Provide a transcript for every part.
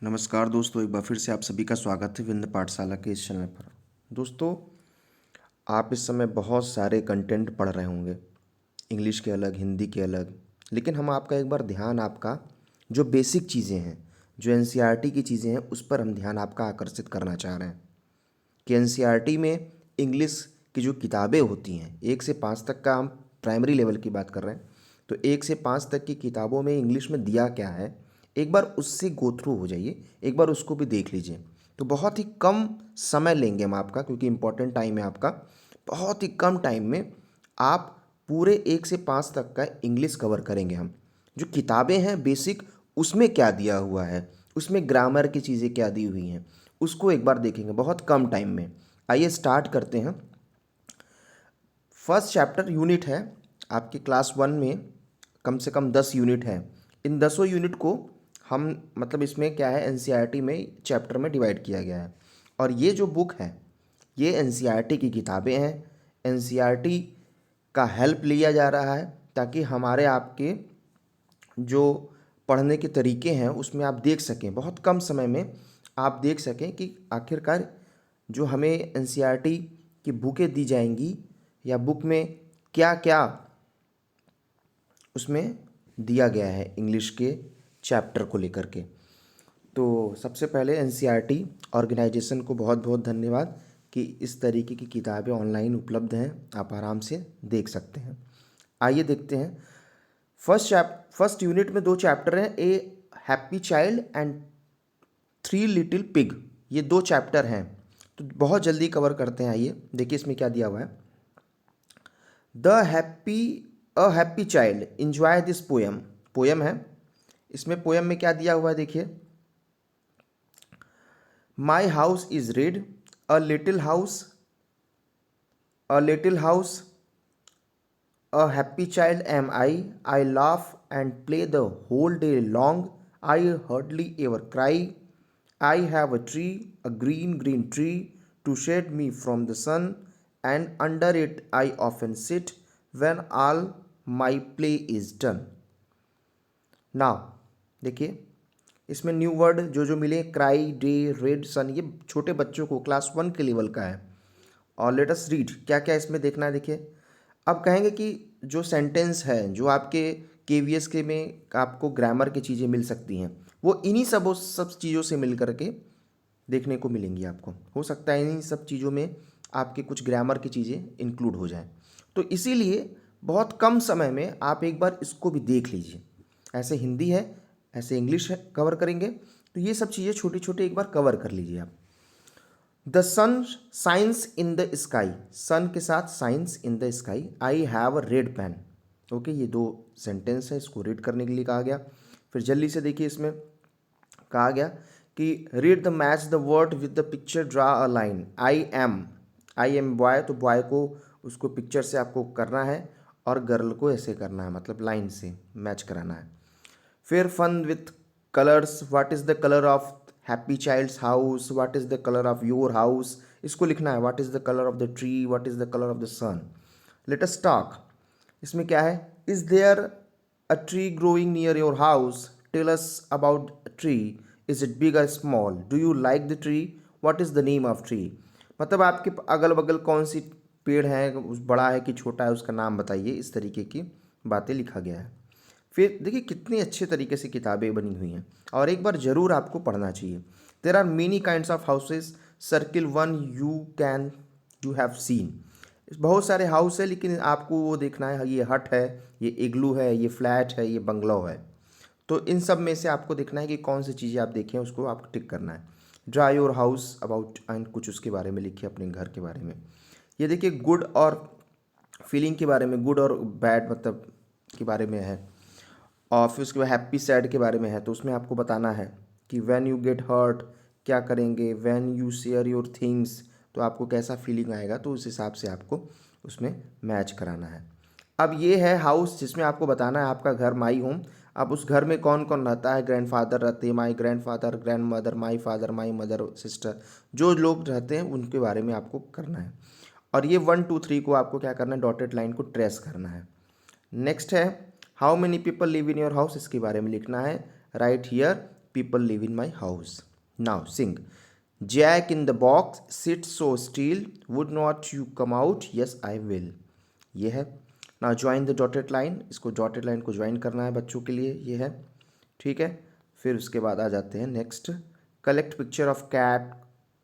नमस्कार दोस्तों, एक बार फिर से आप सभी का स्वागत है विंध्य पाठशाला के इस चैनल पर। दोस्तों, आप इस समय बहुत सारे कंटेंट पढ़ रहे होंगे, इंग्लिश के अलग, हिंदी के अलग। लेकिन हम आपका एक बार ध्यान आपका जो बेसिक चीज़ें हैं, जो एनसीईआरटी की चीज़ें हैं, उस पर हम ध्यान आपका आकर्षित करना चाह रहे हैं कि एनसीईआरटी में इंग्लिश की जो किताबें होती हैं, 1 से 5 तक का हम प्राइमरी लेवल की बात कर रहे हैं, तो 1 से 5 तक की किताबों में इंग्लिश में दिया क्या है, एक बार उससे गो थ्रू हो जाइए, एक बार उसको भी देख लीजिए। तो बहुत ही कम समय लेंगे हम आपका, क्योंकि इम्पोर्टेंट टाइम है आपका। बहुत ही कम टाइम में आप पूरे 1 से 5 तक का इंग्लिश कवर करेंगे हम। जो किताबें हैं बेसिक, उसमें क्या दिया हुआ है, उसमें ग्रामर की चीज़ें क्या दी हुई हैं, उसको एक बार देखेंगे बहुत कम टाइम में। आइए स्टार्ट करते हैं। फर्स्ट चैप्टर यूनिट है आपके क्लास 1 में, कम से कम 10 यूनिट है। इन 10 यूनिट को हम मतलब इसमें क्या है, एनसीईआरटी में चैप्टर में डिवाइड किया गया है। और ये जो बुक है, ये एनसीईआरटी की किताबें हैं। एनसीईआरटी का हेल्प लिया जा रहा है ताकि हमारे आपके जो पढ़ने के तरीके हैं उसमें आप देख सकें, बहुत कम समय में आप देख सकें कि आखिरकार जो हमें एनसीईआरटी की बुकें दी जाएंगी या बुक में क्या क्या उसमें दिया गया है इंग्लिश के चैप्टर को लेकर के। तो सबसे पहले एनसीईआरटी ऑर्गेनाइजेशन को बहुत बहुत धन्यवाद कि इस तरीके की किताबें ऑनलाइन उपलब्ध हैं, आप आराम से देख सकते हैं। आइए देखते हैं। फर्स्ट यूनिट में 2 चैप्टर हैं, ए happy child and 3 little pig. ये 2 चैप्टर हैं, तो बहुत जल्दी कवर करते हैं। आइए देखिए इसमें क्या दिया हुआ है। The happy a happy child enjoy this poem. Poem है, इसमें पोएम में क्या दिया हुआ है देखिए। My house is red, a little house, a little house, a happy child am I laugh and play the whole day long. I hardly ever cry. I have a tree, a green, green tree, to shade me from the sun, and under it I often sit when all my play is done. Now, देखिए इसमें new word जो जो मिले, cry, day, red, सन, ये छोटे बच्चों को class 1 के लेवल का है। और लेट अस रीड, क्या क्या इसमें देखना है देखिए। अब कहेंगे कि जो सेंटेंस है, जो आपके केवीएस के में आपको ग्रामर की चीज़ें मिल सकती हैं, वो इन्हीं सब चीज़ों से मिल करके देखने को मिलेंगी आपको। हो सकता है इन्हीं सब चीज़ों में आपके कुछ ग्रामर की चीज़ें इंक्लूड हो जाएं। तो इसीलिए बहुत कम समय में आप एक बार इसको भी देख लीजिए। ऐसे हिंदी है, ऐसे इंग्लिश है, कवर करेंगे, तो ये सब चीज़ें छोटी छोटी एक बार कवर कर लीजिए आप। The sun shines in the sky, sun के साथ shines in the sky, I have a red pen. Okay, ये 2 सेंटेंस है, इसको रीड करने के लिए कहा गया। फिर जल्दी से देखिए, इसमें कहा गया कि read the match the word with the picture, draw a line. I am boy, तो बॉय को उसको पिक्चर से आपको करना है, और गर्ल को ऐसे करना है, मतलब लाइन से मैच कराना है। फिर fun with colours, what is the colour of happy child's house, what is the colour of your house, इसको लिखना है। What is the colour of the tree, what is the colour of the sun. Let us talk, इसमें क्या है, is there a tree growing near your house, tell us about a tree, is it big or small, do you like the tree, what is the name of tree. मतलब आपके अगल बगल कौन सी पेड़ है, उस बड़ा है कि छोटा है, उसका नाम बताइए। इस तरीके की बातें लिखा गया है। फिर देखिए कितनी अच्छे तरीके से किताबें बनी हुई हैं, और एक बार ज़रूर आपको पढ़ना चाहिए। There are many kinds of houses, circle one you have seen. बहुत सारे हाउस है, लेकिन आपको वो देखना है, ये हट है, ये इग्लू है, ये फ्लैट है, ये बंगलो है। तो इन सब में से आपको देखना है कि कौन सी चीज़ें आप देखें, उसको आपको टिक करना है। Draw your house about, and कुछ उसके बारे में लिखिए, अपने घर के बारे में। ये देखिए गुड और फीलिंग के बारे में, गुड और बैड मतलब के बारे में है। और फिर उसके बाद हैप्पी सैड के बारे में है, तो उसमें आपको बताना है कि व्हेन यू गेट हर्ट क्या करेंगे, when you share your things, तो आपको कैसा फीलिंग आएगा, तो उस हिसाब से आपको उसमें मैच कराना है। अब ये है हाउस, जिसमें आपको बताना है आपका घर, माई होम। अब उस घर में कौन कौन रहता है, ग्रैंडफादर रहते हैं, माई grandfather, grand mother, my father, my mother, sister, जो लोग रहते हैं उनके बारे में आपको करना है। और ये 1 2 3 को आपको क्या करना है, डॉटेड लाइन को ट्रेस करना है। नेक्स्ट है how many people live in your house, इसके बारे में लिखना है। Right here people live in my house. Now sing. Jack in the box sits so still, would not you come out? Yes I will. ये है. Now join the dotted line. इसको dotted line को join करना है बच्चों के लिए. ये है, ठीक है. फिर उसके बाद आ जाते हैं next. Collect picture of cat,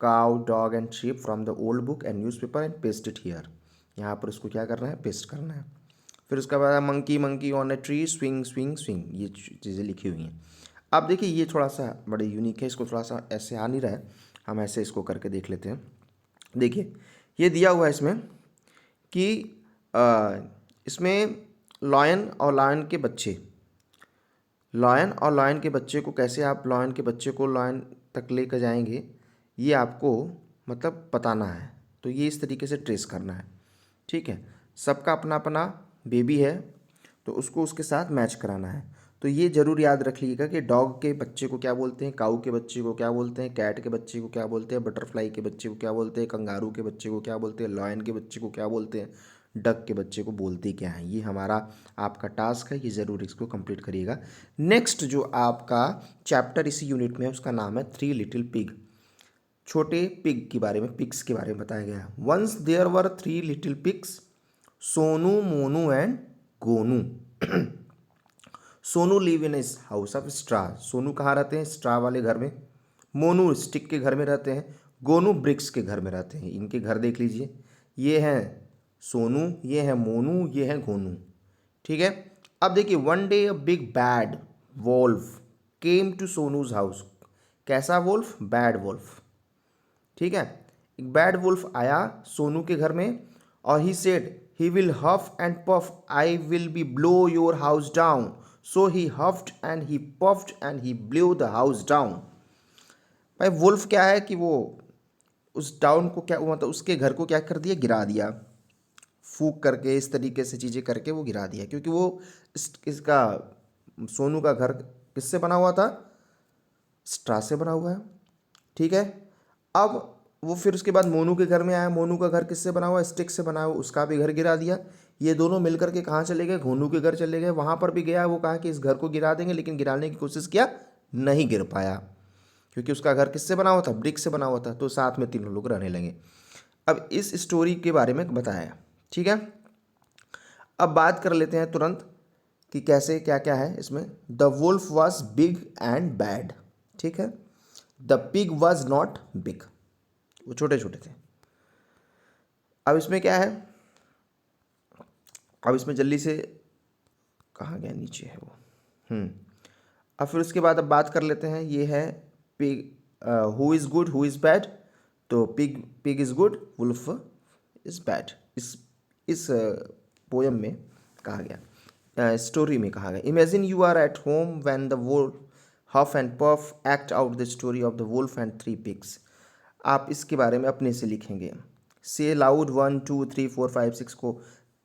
cow, dog and sheep from the old book and newspaper and paste it here. यहाँ पर उसको क्या करना है, पेस्ट करना है. फिर उसके बाद monkey monkey on a tree, swing swing swing, ये चीज़ें लिखी हुई हैं. अब देखिए ये थोड़ा सा बड़े यूनिक है, इसको थोड़ा सा ऐसे आ नहीं रहा है, हम ऐसे इसको करके देख लेते हैं. देखिए ये दिया हुआ है इसमें कि इसमें लॉयन और लॉयन के बच्चे, लॉयन और लॉयन के बच्चे को कैसे आप लॉयन के बच्चे को लॉयन तक लेकर जाएंगे, ये आपको मतलब बताना है. तो ये इस तरीके से ट्रेस करना है, ठीक है. सबका अपना अपना बेबी है तो उसको उसके साथ मैच कराना है. तो ये ज़रूर याद रख लीजिएगा कि डॉग के बच्चे को क्या बोलते हैं, काऊ के बच्चे को क्या बोलते हैं, कैट के बच्चे को क्या बोलते हैं, बटरफ्लाई के बच्चे को क्या बोलते हैं, कंगारू के बच्चे को क्या बोलते हैं, लॉयन के बच्चे को क्या बोलते हैं, डक के बच्चे को बोलते क्या हैं. ये हमारा आपका टास्क है, ये ज़रूर इसको कंप्लीट करिएगा. नेक्स्ट जो आपका चैप्टर इसी यूनिट में है उसका नाम है 3 लिटिल पिग. छोटे पिग के बारे में, पिग्स के बारे में बताया गया है. Once there were 3 little pigs, Sonu, Monu and Gonu. Sonu live in इस हाउस ऑफ स्ट्रा. सोनू कहाँ रहते हैं, स्ट्रा वाले घर में. मोनू स्टिक के घर में रहते हैं. गोनू ब्रिक्स के घर में रहते हैं. इनके घर देख लीजिए, ये हैं सोनू, ये है मोनू, ये है गोनू, ठीक है. अब देखिए one day a big bad wolf came to Sonu's house. कैसा वोल्फ, बैड वोल्फ, ठीक है. एक बैड वुल्फ आया सोनू के घर में और he said he will huff and puff, I will be blow your house down. So he huffed and he puffed and he blow the house down. भाई wolf क्या है कि वो उस डाउन को क्या, मतलब उसके घर को क्या कर दिया, गिरा दिया. फूक करके इस तरीके से चीज़ें करके वो गिरा दिया, क्योंकि वो इसका सोनू का घर किससे बना हुआ था, स्ट्रा से बना हुआ है, ठीक है. अब वो फिर उसके बाद मोनू के घर में आया. मोनू का घर किससे बना हुआ, स्टिक से बना हुआ, उसका भी घर गिरा दिया. ये दोनों मिलकर के कहाँ चले गए, गोनू के घर चले गए. वहाँ पर भी गया, वो कहा कि इस घर को गिरा देंगे, लेकिन गिराने की कोशिश किया, नहीं गिर पाया, क्योंकि उसका घर किससे बना हुआ था, ब्रिक से बना हुआ था. तो साथ में तीनों लोग रहने लगे. अब इस स्टोरी के बारे में बताया, ठीक है. अब बात कर लेते हैं तुरंत कि कैसे क्या क्या है इसमें. The wolf was big and bad, ठीक है. The pig was not big, वो छोटे छोटे थे. अब इसमें क्या है, अब इसमें जल्दी से कहाँ गया, नीचे है वो. अब फिर उसके बाद अब बात कर लेते हैं. ये है pig, who is good who is bad. तो pig pig is good, wolf is bad. इस पोयम में कहा गया, स्टोरी में कहा गया. Imagine you are at home when the wolf huff and puff act out the story of the wolf and 3 pigs. आप इसके बारे में अपने से लिखेंगे. से लाउड 1 2 3 4 5 6 को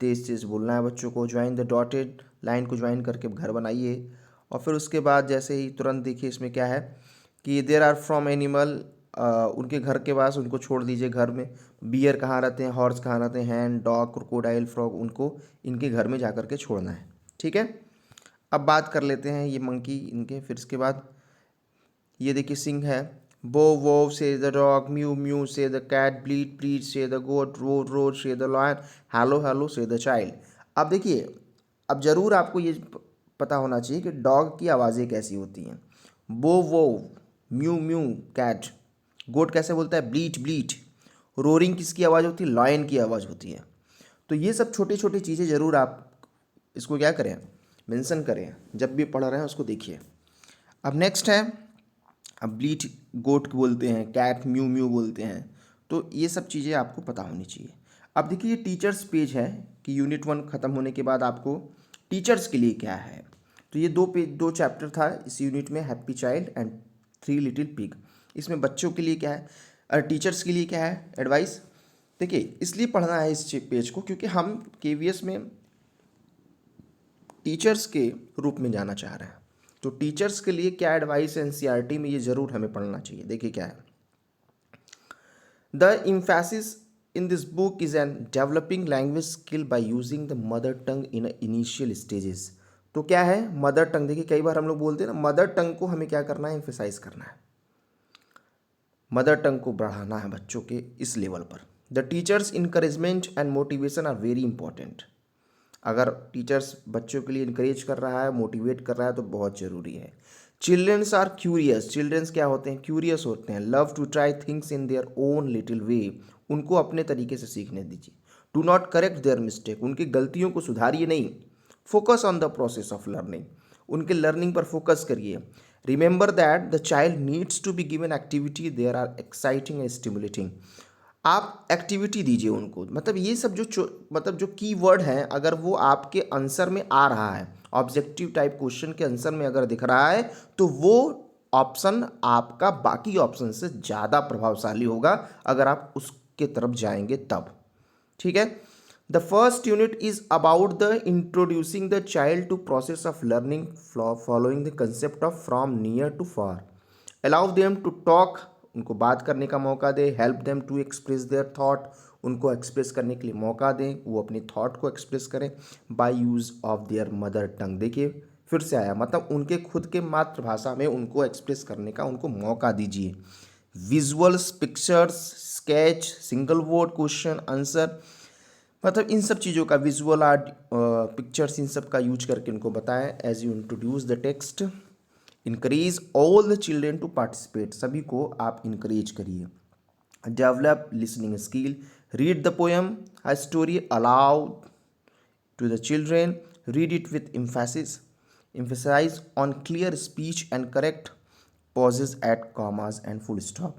तेज तेज बोलना है बच्चों को. ज्वाइन द डॉटेड लाइन को ज्वाइन करके घर बनाइए. और फिर उसके बाद जैसे ही तुरंत देखिए इसमें क्या है कि देयर आर फ्रॉम एनिमल, उनके घर के पास उनको छोड़ दीजिए घर में. बियर कहाँ रहते हैं, हॉर्स कहाँ रहते हैं, हैंड, डॉग, क्रोकोडाइल, फ्रॉग, उनको इनके घर में जा कर के छोड़ना है, ठीक है. अब बात कर लेते हैं ये मंकी इनके. फिर इसके बाद ये देखिए सिंह है. बो वो से द डॉग, म्यू म्यू से द कैट, ब्लीड ब्लीड से द गोट, रोड रोड से द लॉयन, हेलो हेलो से द चाइल्ड. अब देखिए, अब ज़रूर आपको ये पता होना चाहिए कि डॉग की आवाज़ें कैसी होती हैं. बो वो, म्यू म्यू कैट, गोट कैसे बोलता है, ब्लीट ब्लीट. रोरिंग किसकी आवाज़ होती है, लॉयन की आवाज़ होती है. तो ये सब छोटी छोटी चीज़ें ज़रूर आप इसको क्या करें, मेंशन करें. जब भी पढ़ रहे हैं उसको देखिए. अब नेक्स्ट है, अब ब्लीट गोट बोलते हैं, कैट म्यू म्यू बोलते हैं. तो ये सब चीज़ें आपको पता होनी चाहिए. अब देखिए ये टीचर्स पेज है कि यूनिट 1 ख़त्म होने के बाद आपको टीचर्स के लिए क्या है. तो ये 2 पेज 2 चैप्टर था इस यूनिट में, happy child and 3 little pig. इसमें बच्चों के लिए क्या है, टीचर्स के लिए क्या है एडवाइस. देखिए इसलिए पढ़ना है इस पेज को क्योंकि हम केवीएस में टीचर्स के रूप में जाना चाह रहे हैं. तो टीचर्स के लिए क्या एडवाइस है एनसीईआरटी में, ये ज़रूर हमें पढ़ना चाहिए. देखिए क्या है. The emphasis in this book is on developing language skill by using the mother tongue in initial stages. तो क्या है मदर टंग, देखिए कई बार हम लोग बोलते हैं ना, मदर टंग को हमें क्या करना है, एम्फेसाइज करना है, मदर टंग को बढ़ाना है बच्चों के इस लेवल पर। The teachers encouragement and motivation are very important. अगर टीचर्स बच्चों के लिए इंकरेज कर रहा है, मोटिवेट कर रहा है तो बहुत ज़रूरी है। चिल्ड्रंस आर क्यूरियस, चिल्ड्रंस क्या होते हैं, क्यूरियस होते हैं। Love to try things in their own little way, उनको अपने तरीके से सीखने दीजिए। Do not correct their mistake, उनकी गलतियों को सुधारिए नहीं। Focus on the process of learning, उनके लर्निंग पर फोकस करिए। Remember that the child needs to be given activity there are exciting and stimulating. आप एक्टिविटी दीजिए उनको, मतलब ये सब मतलब जो की वर्ड हैं, अगर वो आपके आंसर में आ रहा है, ऑब्जेक्टिव टाइप क्वेश्चन के आंसर में अगर दिख रहा है, तो वो ऑप्शन आपका बाकी ऑप्शन से ज़्यादा प्रभावशाली होगा अगर आप उसके तरफ जाएंगे तब। ठीक है। The first unit is about the introducing the child to process of learning following the concept of from near to far. Allow them to talk, उनको बात करने का मौका दे। Help them to express their thought, उनको express करने के लिए मौका दें, वो अपनी थॉट को एक्सप्रेस करें by use of their mother tongue. देखिए फिर से आया, मतलब उनके खुद के मातृभाषा में उनको एक्सप्रेस करने का उनको मौका दीजिए। Visuals, pictures, sketch, single word question answer, मतलब इन सब चीज़ों का विजुअल आर्ट, पिक्चर्स, इन सब का यूज करके उनको बताएं। As you introduce the text, increase all the children to participate, सभी को आप इनक्रेज करिए। Develop listening skill, read the poem a story aloud to the children, read it with emphasis, emphasize on clear speech and correct pauses at commas and full stop.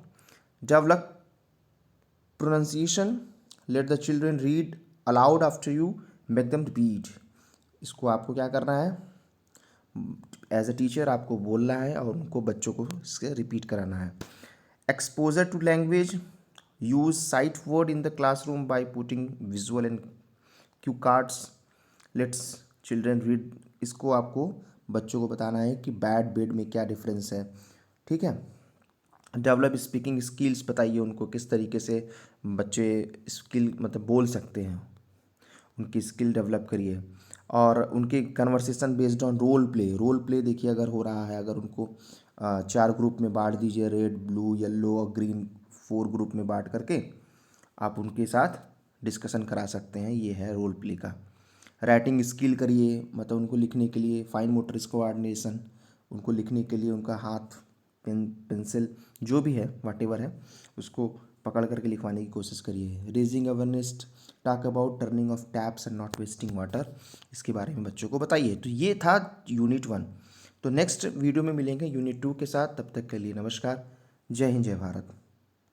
Develop pronunciation, let the children read aloud after you, make them repeat. इसको आपको क्या करना है, as a teacher आपको बोलना है और उनको बच्चों को इसके रिपीट कराना है। Exposure to language, use sight word in the classroom by putting visual and cue cards, let's children read, इसको आपको बच्चों को बताना है कि बैड बेड में क्या डिफरेंस है। ठीक है। डेवलप स्पीकिंग स्किल्स, बताइए उनको किस तरीके से बच्चे स्किल मतलब बोल सकते हैं, उनकी स्किल डेवलप करिए। और उनके conversation based on role play, role play देखिए अगर हो रहा है, अगर उनको 4 ग्रुप में बांट दीजिए, रेड, ब्लू, येलो और ग्रीन, 4 ग्रुप में बांट करके आप उनके साथ डिस्कशन करा सकते हैं, ये है रोल प्ले का। राइटिंग स्किल करिए, मतलब उनको लिखने के लिए फाइन मोटर कोऑर्डिनेशन, उनको लिखने के लिए उनका हाथ, पेंसिल जो भी है वाटेवर है उसको पकड़ करके लिखवाने की कोशिश करिए। Raising awareness, talk about turning of taps and not wasting water, इसके बारे में बच्चों को बताइए। तो ये था यूनिट 1। तो नेक्स्ट वीडियो में मिलेंगे यूनिट 2 के साथ, तब तक के लिए नमस्कार। जय हिंद, जय भारत।